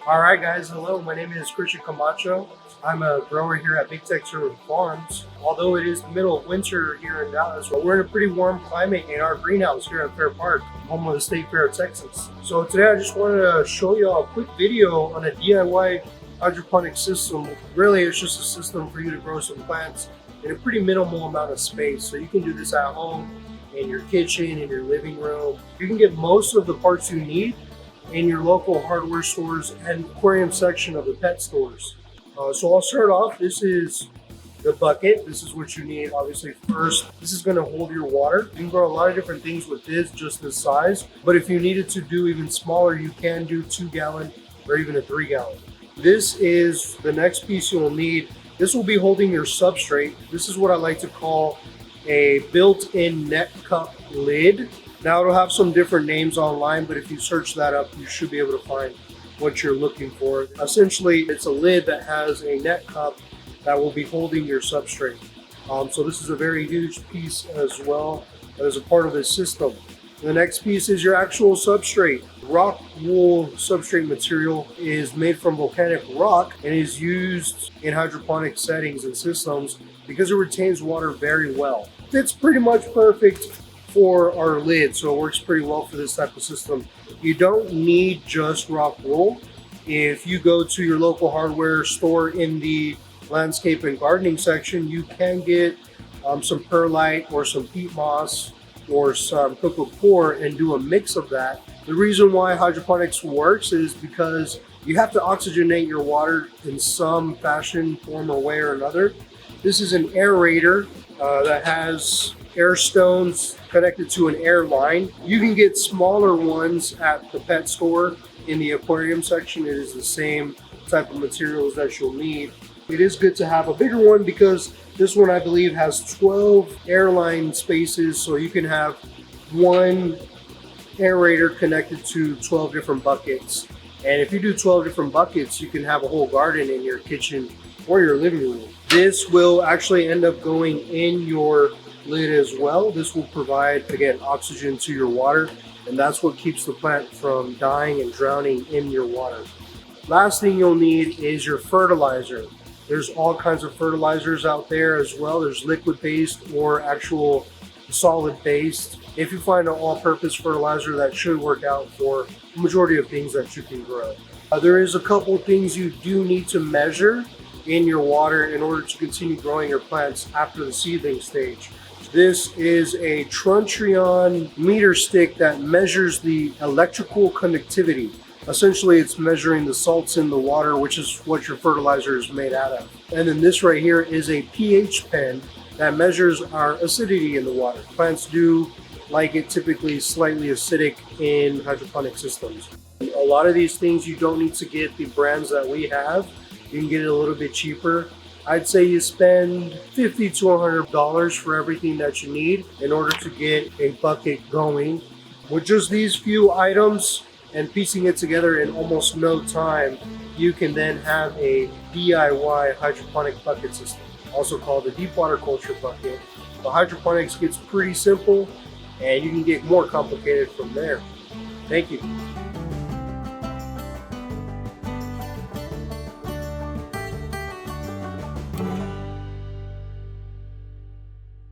All right, guys. Hello. My name is Christian Camacho. I'm a grower here at Big Tex Urban Farms. Although it is the middle of winter here in Dallas, we're in a pretty warm climate in our greenhouse here at Fair Park, home of the State Fair of Texas. So today I just wanted to show you a quick video on a DIY hydroponic system. Really, it's just a system for you to grow some plants in a pretty minimal amount of space. So you can do this at home, in your kitchen, in your living room. You can get most of the parts you need in your local hardware stores and aquarium section of the pet stores. So I'll start off. This is the bucket. This is what you need, obviously. First, this is going to hold your water. You can grow a lot of different things with this, just this size. But if you needed to do even smaller, you can do 2-gallon or even a 3-gallon. This is the next piece you'll need. This will be holding your substrate. This is what I like to call a built-in net cup lid. Now it'll have some different names online, but if you search that up, you should be able to find what you're looking for. Essentially, it's a lid that has a net cup that will be holding your substrate. So this is a very huge piece as well as a part of this system. The next piece is your actual substrate. Rock wool substrate material is made from volcanic rock and is used in hydroponic settings and systems because it retains water very well. It's pretty much perfect for our lid, so it works pretty well for this type of system. You don't need just rock wool. If you go to your local hardware store in the landscape and gardening section, you can get some perlite or some peat moss or some coco coir and do a mix of that. The reason why hydroponics works is because you have to oxygenate your water in some fashion, form, or way or another. This is an aerator that has air stones connected to an air line. You can get smaller ones at the pet store in the aquarium section. It is the same type of materials that you'll need. It is good to have a bigger one because this one I believe has 12 airline spaces, so you can have one aerator connected to 12 different buckets. And if you do 12 different buckets, you can have a whole garden in your kitchen or your living room. This will actually end up going in your lid as well. This will provide, again, oxygen to your water, and that's what keeps the plant from dying and drowning in your water. Last thing you'll need is your fertilizer. There's all kinds of fertilizers out there as well. There's liquid based or actual solid based. If you find an all-purpose fertilizer, that should work out for the majority of things that you can grow. There is a couple of things you do need to measure in your water in order to continue growing your plants after the seedling stage. This is a Truntrion meter stick that measures the electrical conductivity. Essentially, it's measuring the salts in the water, which is what your fertilizer is made out of. And then this right here is a pH pen that measures our acidity in the water. Plants do like it typically slightly acidic in hydroponic systems. A lot of these things you don't need to get the brands that we have. You can get it a little bit cheaper. I'd say you spend $50 to $100 for everything that you need in order to get a bucket going. With just these few items and piecing it together in almost no time, you can then have a DIY hydroponic bucket system, also called the deep water culture bucket. The hydroponics gets pretty simple and you can get more complicated from there. Thank you.